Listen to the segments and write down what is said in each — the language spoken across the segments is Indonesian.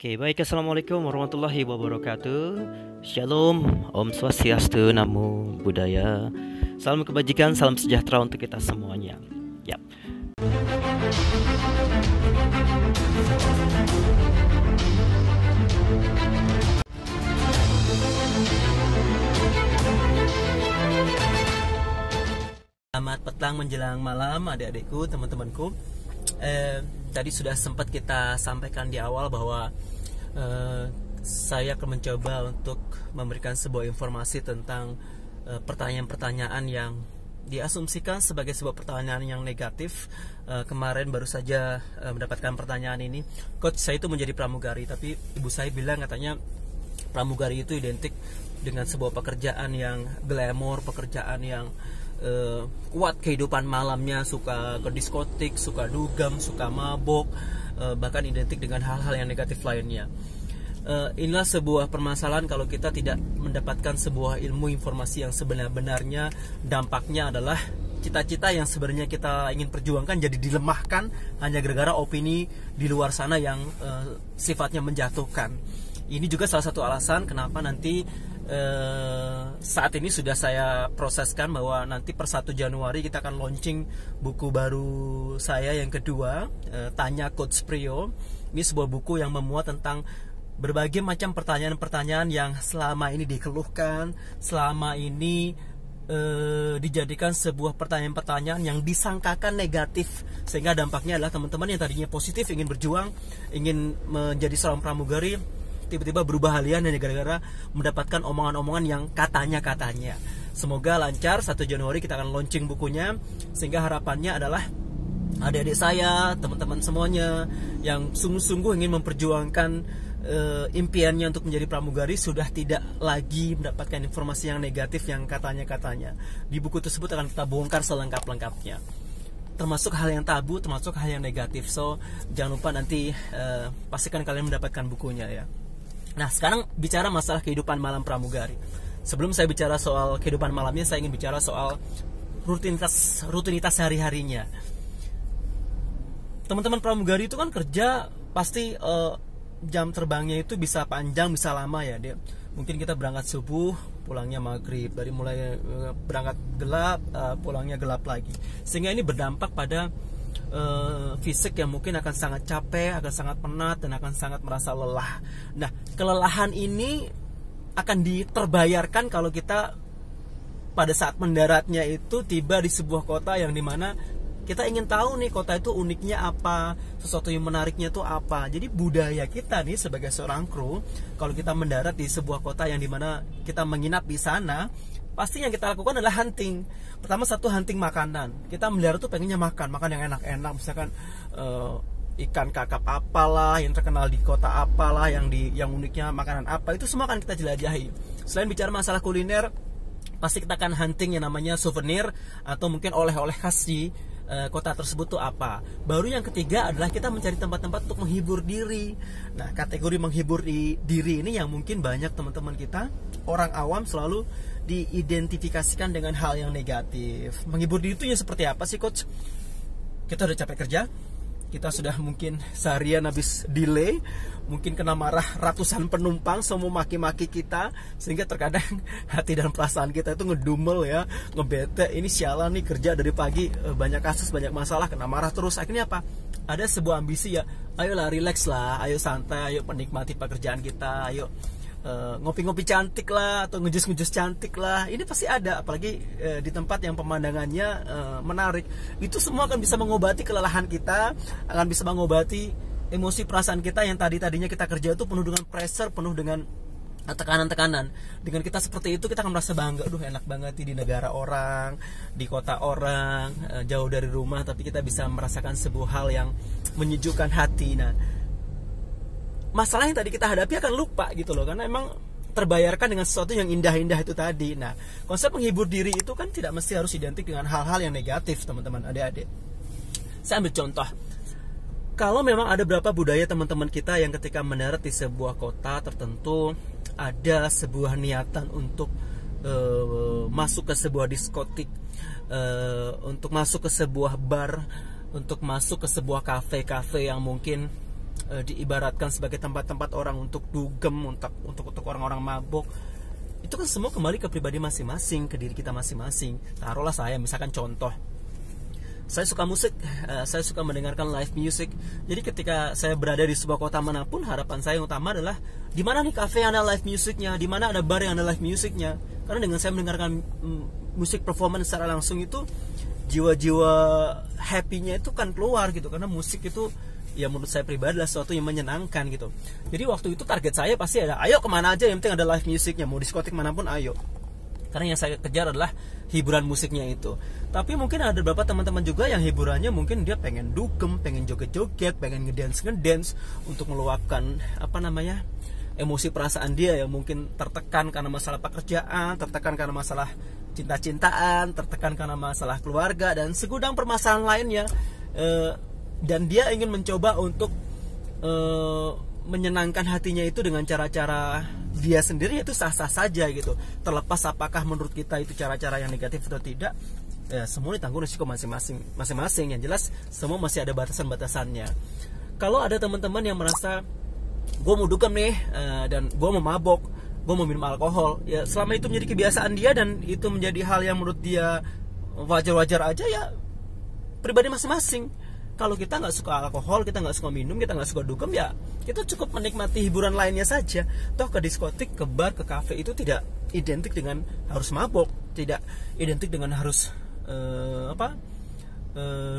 Oke, baik. Assalamualaikum warahmatullahi wabarakatuh. Shalom, Om Swastiastu, Namo Buddhaya. Salam kebajikan, salam sejahtera untuk kita semuanya. Ya. Selamat petang menjelang malam adik-adikku, teman-temanku. Tadi sudah sempat kita sampaikan di awal bahwa saya akan mencoba untuk memberikan sebuah informasi tentang pertanyaan-pertanyaan yang diasumsikan sebagai sebuah pertanyaan yang negatif. Kemarin baru saja mendapatkan pertanyaan ini, Coach, saya itu menjadi pramugari, tapi ibu saya bilang katanya pramugari itu identik dengan sebuah pekerjaan yang glamor, pekerjaan yang kuat kehidupan malamnya, suka ke diskotik, suka dugem, suka mabok, bahkan identik dengan hal-hal yang negatif lainnya. Inilah sebuah permasalahan kalau kita tidak mendapatkan sebuah ilmu informasi yang sebenar-benarnya. Dampaknya adalah cita-cita yang sebenarnya kita ingin perjuangkan jadi dilemahkan hanya gara-gara opini di luar sana yang sifatnya menjatuhkan. Ini juga salah satu alasan kenapa nanti saat ini sudah saya proseskan bahwa nanti per 1 Januari kita akan launching buku baru saya yang kedua, Tanya Coach Prio. Ini sebuah buku yang memuat tentang berbagai macam pertanyaan-pertanyaan yang selama ini dikeluhkan, selama ini dijadikan sebuah pertanyaan-pertanyaan yang disangkakan negatif, sehingga dampaknya adalah teman-teman yang tadinya positif, ingin berjuang, ingin menjadi seorang pramugari, tiba-tiba berubah haluan hanya gara-gara mendapatkan omongan-omongan yang katanya-katanya. Semoga lancar. 1 Januari kita akan launching bukunya, sehingga harapannya adalah adik-adik saya, teman-teman semuanya yang sungguh-sungguh ingin memperjuangkan impiannya untuk menjadi pramugari sudah tidak lagi mendapatkan informasi yang negatif yang katanya-katanya. Di buku tersebut akan kita bongkar selengkap-lengkapnya, termasuk hal yang tabu, termasuk hal yang negatif. So jangan lupa nanti pastikan kalian mendapatkan bukunya ya. Nah, sekarang bicara masalah kehidupan malam pramugari. Sebelum saya bicara soal kehidupan malamnya, saya ingin bicara soal rutinitas hari-harinya. Teman-teman pramugari itu kan kerja pasti jam terbangnya itu bisa panjang, bisa lama ya. Mungkin kita berangkat subuh, pulangnya maghrib. Dari mulai berangkat gelap, pulangnya gelap lagi. Sehingga ini berdampak pada fisik yang mungkin akan sangat capek, akan sangat penat, dan akan sangat merasa lelah. Nah, kelelahan ini akan diterbayarkan kalau kita pada saat mendaratnya itu tiba di sebuah kota yang dimana kita ingin tahu nih kota itu uniknya apa, sesuatu yang menariknya itu apa. Jadi budaya kita nih sebagai seorang kru, kalau kita mendarat di sebuah kota yang dimana kita menginap di sana, pasti yang kita lakukan adalah hunting. Pertama, satu, hunting makanan. Kita mendarat tuh pengennya makan yang enak-enak, misalkan ikan kakap apalah yang terkenal di kota apalah, yang uniknya makanan apa, itu semua akan kita jelajahi. Selain bicara masalah kuliner, pasti kita akan hunting yang namanya souvenir atau mungkin oleh-oleh khas di kota tersebut tuh apa. Baru yang ketiga adalah kita mencari tempat-tempat untuk menghibur diri. Nah, kategori menghibur diri ini yang mungkin banyak teman-teman kita orang awam selalu diidentifikasikan dengan hal yang negatif. Menghibur diri itu ya seperti apa sih, Coach? Kita udah capek kerja, kita sudah mungkin seharian habis delay, mungkin kena marah ratusan penumpang, semua maki-maki kita, sehingga terkadang hati dan perasaan kita itu ngedumel ya, ngebete, ini sialan nih kerja dari pagi, banyak kasus, banyak masalah, kena marah terus. Akhirnya apa? Ada sebuah ambisi ya, ayolah relax lah, ayo santai, ayo menikmati pekerjaan kita, ayo ngopi-ngopi cantik lah, atau ngejus-ngejus cantik lah. Ini pasti ada, apalagi di tempat yang pemandangannya menarik. Itu semua akan bisa mengobati kelelahan kita, akan bisa mengobati emosi perasaan kita yang tadinya kita kerja itu penuh dengan pressure, penuh dengan tekanan-tekanan. Dengan kita seperti itu, kita akan merasa bangga. Aduh, enak banget di negara orang, di kota orang, jauh dari rumah, tapi kita bisa merasakan sebuah hal yang menyejukkan hati. Nah, masalah yang tadi kita hadapi akan lupa gitu loh, karena emang terbayarkan dengan sesuatu yang indah-indah itu tadi. Nah, konsep menghibur diri itu kan tidak mesti harus identik dengan hal-hal yang negatif, teman-teman, adik-adik. Saya ambil contoh. Kalau memang ada beberapa budaya teman-teman kita yang ketika mendarat di sebuah kota tertentu, ada sebuah niatan untuk masuk ke sebuah diskotik, untuk masuk ke sebuah bar, untuk masuk ke sebuah kafe-kafe yang mungkin diibaratkan sebagai tempat-tempat orang untuk dugem, untuk orang-orang mabok. Itu kan semua kembali ke pribadi masing-masing, ke diri kita masing-masing. Taruhlah saya, misalkan contoh, saya suka musik, saya suka mendengarkan live music. Jadi ketika saya berada di sebuah kota manapun, harapan saya yang utama adalah di mana nih cafe yang ada live musicnya, di mana ada bar yang ada live musicnya. Karena dengan saya mendengarkan musik performance secara langsung itu, jiwa-jiwa happy-nya itu kan keluar gitu. Karena musik itu ya menurut saya pribadi adalah sesuatu yang menyenangkan gitu. Jadi waktu itu target saya pasti ada, ayo kemana aja yang penting ada live musicnya, mau diskotik manapun ayo. Karena yang saya kejar adalah hiburan musiknya itu. Tapi mungkin ada beberapa teman-teman juga yang hiburannya mungkin dia pengen dugem, pengen joget-joget, pengen ngedance untuk meluapkan emosi perasaan dia yang mungkin tertekan karena masalah pekerjaan, tertekan karena masalah cinta-cintaan, tertekan karena masalah keluarga dan segudang permasalahan lainnya. Dan dia ingin mencoba untuk menyenangkan hatinya itu dengan cara-cara dia sendiri, itu sah-sah saja gitu. Terlepas apakah menurut kita itu cara-cara yang negatif atau tidak, ya semua ditanggung risiko masing-masing. Yang jelas semua masih ada batasan-batasannya. Kalau ada teman-teman yang merasa gue mau dugem nih, dan gue mau mabok, gue mau minum alkohol, ya selama itu menjadi kebiasaan dia dan itu menjadi hal yang menurut dia wajar-wajar aja, ya pribadi masing-masing. Kalau kita nggak suka alkohol, kita nggak suka minum, kita nggak suka dugem, ya kita cukup menikmati hiburan lainnya saja. Toh ke diskotik, ke bar, ke kafe itu tidak identik dengan harus mabok, tidak identik dengan harus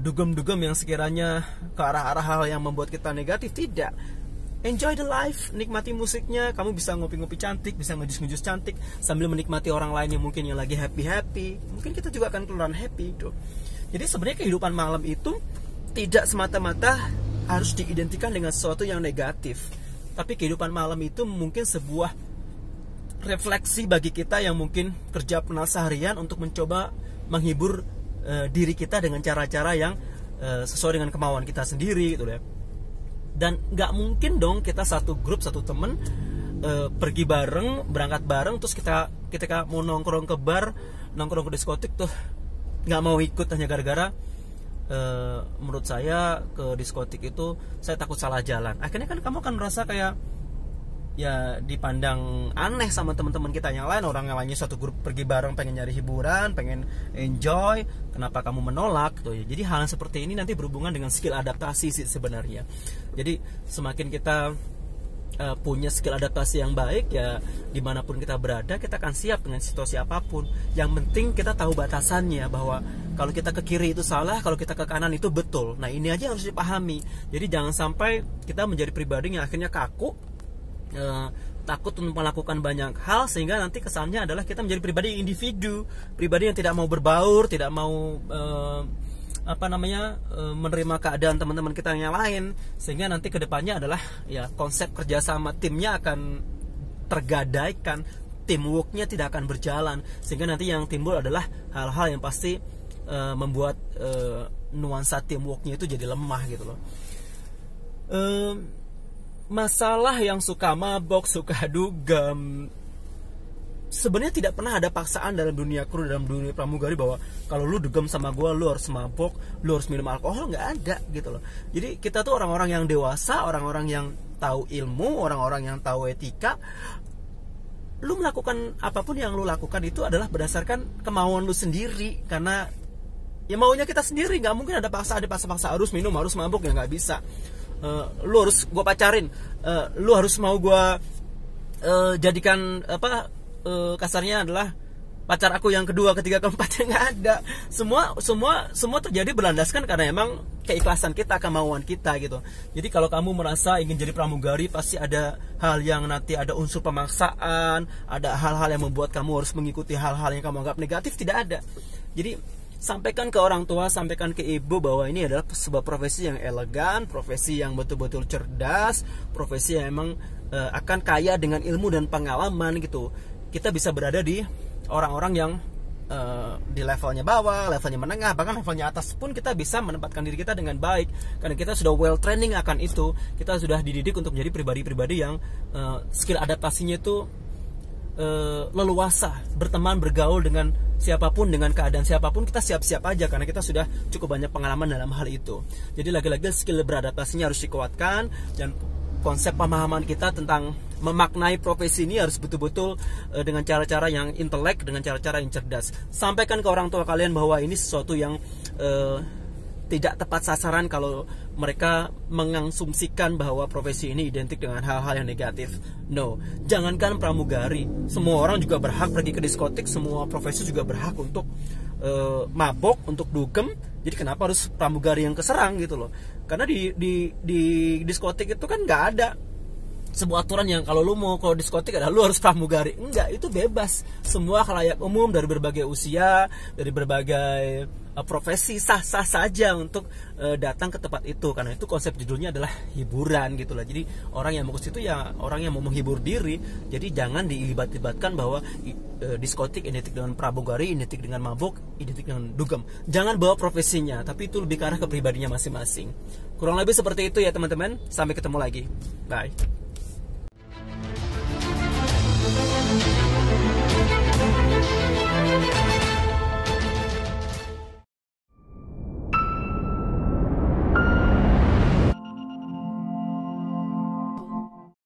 dugem-dugem yang sekiranya ke arah-arah hal yang membuat kita negatif. Tidak. Enjoy the life, nikmati musiknya. Kamu bisa ngopi-ngopi cantik, bisa ngejus-ngejus cantik sambil menikmati orang lain yang mungkin yang lagi happy-happy. Mungkin kita juga akan keluar happy itu. Jadi sebenarnya kehidupan malam itu tidak semata-mata harus diidentikan dengan sesuatu yang negatif. Tapi kehidupan malam itu mungkin sebuah refleksi bagi kita yang mungkin kerja penas seharian untuk mencoba menghibur diri kita dengan cara-cara yang sesuai dengan kemauan kita sendiri gitu ya. Dan nggak mungkin dong kita satu grup, satu temen pergi bareng, berangkat bareng, terus kita mau nongkrong ke bar, nongkrong ke diskotik tuh nggak mau ikut hanya gara-gara menurut saya ke diskotik itu saya takut salah jalan. Akhirnya kan kamu akan merasa kayak ya dipandang aneh sama teman-teman kita yang lain. Orang yang lainnya satu grup pergi bareng pengen nyari hiburan, pengen enjoy, kenapa kamu menolak tuh ya. Jadi hal seperti ini nanti berhubungan dengan skill adaptasi sih sebenarnya. Jadi semakin kita punya skill adaptasi yang baik, ya dimanapun kita berada kita akan siap dengan situasi apapun. Yang penting kita tahu batasannya, bahwa kalau kita ke kiri itu salah, kalau kita ke kanan itu betul. Nah ini aja harus dipahami. Jadi jangan sampai kita menjadi pribadi yang akhirnya kaku, takut untuk melakukan banyak hal, sehingga nanti kesannya adalah kita menjadi pribadi individu, pribadi yang tidak mau berbaur, tidak mau menerima keadaan teman-teman kita yang lain, sehingga nanti kedepannya adalah ya konsep kerjasama timnya akan tergadaikan, teamworknya tidak akan berjalan, sehingga nanti yang timbul adalah hal-hal yang pasti membuat nuansa teamworknya itu jadi lemah gitu loh. Masalah yang suka mabok, suka dugem, sebenarnya tidak pernah ada paksaan dalam dunia kru, dalam dunia pramugari bahwa kalau lu dugem sama gue lu harus mabok, lu harus minum alkohol, nggak ada gitu loh. Jadi kita tuh orang-orang yang dewasa, orang-orang yang tahu ilmu, orang-orang yang tahu etika. Lu melakukan apapun yang lu lakukan itu adalah berdasarkan kemauan lu sendiri, karena ya maunya kita sendiri. Nggak mungkin ada paksa harus minum, harus mabok, ya nggak bisa. Lu harus gue pacarin, lu harus mau gue jadikan kasarnya adalah pacar aku yang kedua, ketiga, keempat, nggak ada. Semua terjadi berlandaskan karena emang keikhlasan kita, kemauan kita gitu. Jadi kalau kamu merasa ingin jadi pramugari, pasti ada hal yang nanti ada unsur pemaksaan, ada hal-hal yang membuat kamu harus mengikuti hal-hal yang kamu anggap negatif. Tidak ada. Jadi sampaikan ke orang tua, sampaikan ke ibu bahwa ini adalah sebuah profesi yang elegan, profesi yang betul-betul cerdas, profesi yang emang akan kaya dengan ilmu dan pengalaman gitu. Kita bisa berada di orang-orang yang di levelnya bawah, levelnya menengah, bahkan levelnya atas pun kita bisa menempatkan diri kita dengan baik, karena kita sudah well training akan itu. Kita sudah dididik untuk menjadi pribadi-pribadi yang skill adaptasinya itu leluasa, berteman, bergaul dengan siapapun, dengan keadaan siapapun, kita siap-siap aja karena kita sudah cukup banyak pengalaman dalam hal itu. Jadi lagi-lagi skill beradaptasinya harus dikuatkan, dan konsep pemahaman kita tentang memaknai profesi ini harus betul-betul dengan cara-cara yang intelek, dengan cara-cara yang cerdas. Sampaikan ke orang tua kalian bahwa ini sesuatu yang tidak tepat sasaran kalau mereka mengasumsikan bahwa profesi ini identik dengan hal-hal yang negatif. No, jangankan pramugari, semua orang juga berhak pergi ke diskotik, semua profesi juga berhak untuk mabok, untuk dugem. Jadi kenapa harus pramugari yang keserang gitu loh? Karena di diskotik itu kan nggak ada sebuah aturan yang kalau lu mau kalau diskotik ada lu harus pramugari. Enggak, itu bebas. Semua khalayak umum dari berbagai usia, dari berbagai profesi sah-sah saja untuk datang ke tempat itu, karena itu konsep judulnya adalah hiburan gitu lah. Jadi orang yang mau ke situ ya orang yang mau menghibur diri. Jadi jangan dilibat-libatkan bahwa diskotik identik dengan pramugari, identik dengan mabuk, identik dengan dugem. Jangan bawa profesinya, tapi itu lebih ke arah kepribadiannya masing-masing. Kurang lebih seperti itu ya teman-teman. Sampai ketemu lagi. Bye.